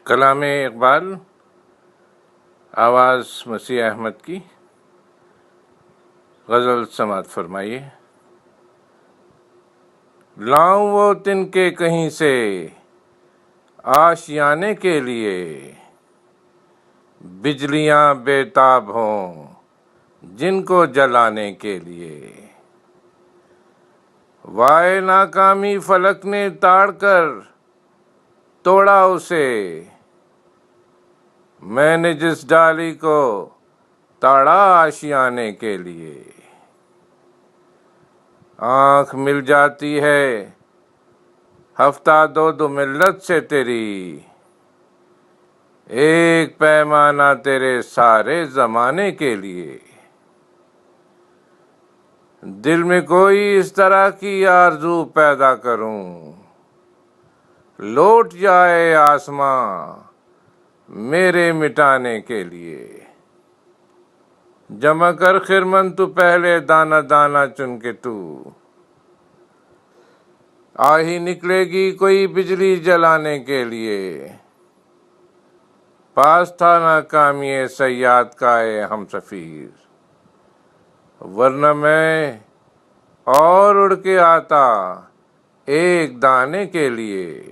کلام اقبال، آواز مسیح احمد کی، غزل سماعت فرمائیے۔ لاؤں وہ تن کے کہیں سے آشیانے کے لیے، بجلیاں بے تاب ہوں جن کو جلانے کے لیے۔ وائے ناکامی فلک نے تاڑ کر توڑا اسے، میں نے جس ڈالی کو تاڑا آشیانے کے لیے۔ آنکھ مل جاتی ہے ہفتہ دو ملت سے تیری، ایک پیمانہ تیرے سارے زمانے کے لیے۔ دل میں کوئی اس طرح کی آرزو پیدا کروں، لوٹ جائے آسماں میرے مٹانے کے لیے۔ جمع کر خرمن تو پہلے دانہ دانہ چن کے تو، آہی نکلے گی کوئی بجلی جلانے کے لیے۔ پاس تھا ناکامی صیاد کا اے ہم سفیر، ورنہ میں اور اڑ کے آتا ایک دانے کے لیے۔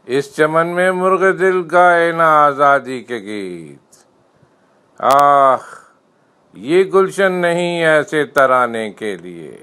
اس چمن میں مرغ دل گائے نہ آزادی کے گیت، آہ یہ گلشن نہیں ایسے ترانے کے لیے۔